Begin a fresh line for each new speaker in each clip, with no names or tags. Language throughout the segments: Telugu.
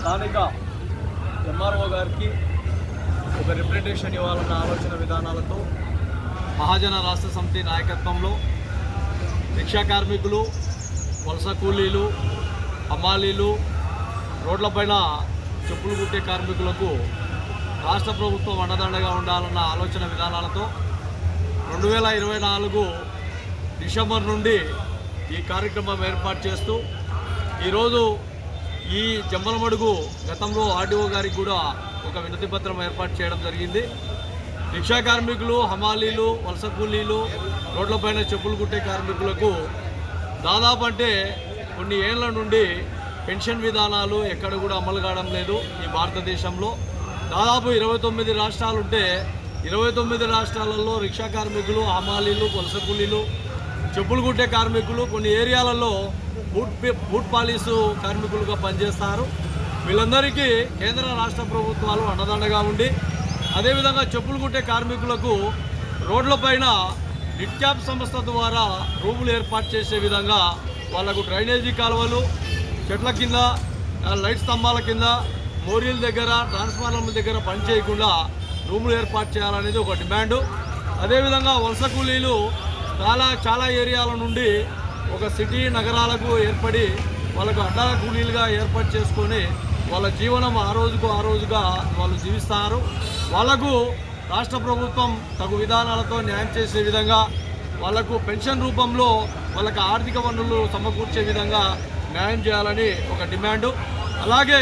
స్థానిక ఎంఆర్ఓ గారికి ఒక రిప్రజెంటేషన్ ఇవ్వాలన్న ఆలోచన విధానాలతో మహాజన రాష్ట్ర సమితి నాయకత్వంలో రిక్షా కార్మికులు, వలస కూలీలు, హమాలీలు, రోడ్లపైన చెప్పులు కుట్టే కార్మికులకు రాష్ట్ర ప్రభుత్వం అండదండగా ఉండాలన్న ఆలోచన విధానాలతో 2024 డిసెంబర్ నుండి ఈ కార్యక్రమం ఏర్పాటు చేస్తూ ఈరోజు ఈ జమ్మలమడుగు గతంలో ఆర్డీఓ గారికి కూడా ఒక వినతి పత్రం ఏర్పాటు చేయడం జరిగింది. రిక్షా కార్మికులు, హమాలీలు, వలస కూలీలు, రోడ్లపైన చెప్పులు కుట్టే కార్మికులకు దాదాపు అంటే కొన్ని ఏళ్ల నుండి పెన్షన్ విధానాలు ఎక్కడ కూడా అమలు కావడం లేదు. ఈ భారతదేశంలో దాదాపు 29 రాష్ట్రాలు ఉంటే 29 రాష్ట్రాలలో రిక్షా కార్మికులు, హమాలీలు, వలస కూలీలు, చెప్పులు కుట్టే కార్మికులు కొన్ని ఏరియాలలో బూట్ పాలిసు కార్మికులుగా పనిచేస్తారు. వీళ్ళందరికీ కేంద్ర రాష్ట్ర ప్రభుత్వాలు అండదండగా ఉండి అదేవిధంగా చెప్పులు కుట్టే కార్మికులకు రోడ్లపైన నిట్క్యాప్ సంస్థ ద్వారా రూములు ఏర్పాటు చేసే విధంగా వాళ్లకు డ్రైనేజీ కాలువలు, చెట్ల కింద, లైట్ స్తంభాల కింద, మోరీల దగ్గర, ట్రాన్స్ఫార్మర్ల దగ్గర పనిచేయకుండా రూములు ఏర్పాటు చేయాలనేది ఒక డిమాండు. అదేవిధంగా వలస కూలీలు చాలా ఏరియాల నుండి ఒక సిటీ నగరాలకు ఏర్పడి వాళ్ళకు అడ్డా కూలీలుగా ఏర్పాటు చేసుకొని వాళ్ళ జీవనం ఆ రోజుగా వాళ్ళు జీవిస్తారు. వాళ్లకు రాష్ట్ర ప్రభుత్వం తగు విధానాలతో న్యాయం చేసే విధంగా వాళ్లకు పెన్షన్ రూపంలో వాళ్ళకు ఆర్థిక వనరులు సమకూర్చే విధంగా న్యాయం చేయాలని ఒక డిమాండు. అలాగే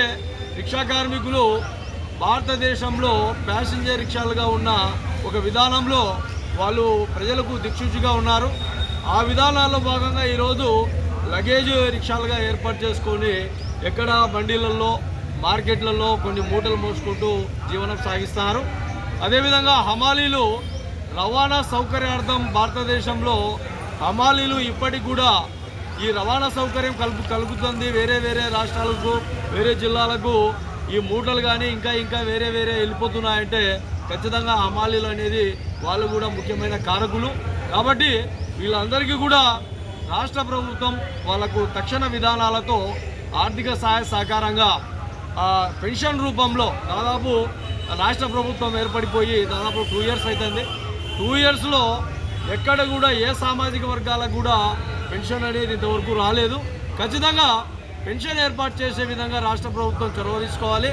రిక్షా కార్మికులు భారతదేశంలో ప్యాసింజర్ రిక్షాలుగా ఉన్న ఒక విధానంలో వాళ్ళు ప్రజలకు దిక్సూచిగా ఉన్నారు. ఆ విధానాల్లో భాగంగా ఈరోజు లగేజ్ రిక్షాలుగా ఏర్పాటు చేసుకొని ఎక్కడ బండిలలో, మార్కెట్లలో కొన్ని మూటలు మోసుకుంటూ జీవనం సాగిస్తారు. అదేవిధంగా హమాలీలు రవాణా సౌకర్యార్థం భారతదేశంలో హమాలీలు ఇప్పటికి కూడా ఈ రవాణా సౌకర్యం కలుగుతుంది. వేరే రాష్ట్రాలకు, వేరే జిల్లాలకు ఈ మూటలు కానీ ఇంకా వేరే వెళ్ళిపోతున్నాయంటే ఖచ్చితంగా హమాలీలు అనేది వాళ్ళు కూడా ముఖ్యమైన కారకులు. కాబట్టి వీళ్ళందరికీ కూడా రాష్ట్ర ప్రభుత్వం వాళ్లకు తక్షణ విధానాలతో ఆర్థిక సహకారంగా పెన్షన్ రూపంలో దాదాపు రాష్ట్ర ప్రభుత్వం ఏర్పడిపోయి దాదాపు 2 years అవుతుంది. 2 yearsలో ఎక్కడ కూడా ఏ సామాజిక వర్గాలకు కూడా పెన్షన్ అనేది ఇంతవరకు రాలేదు. ఖచ్చితంగా పెన్షన్ ఏర్పాటు చేసే విధంగా రాష్ట్ర ప్రభుత్వం చొరవ తీసుకోవాలి.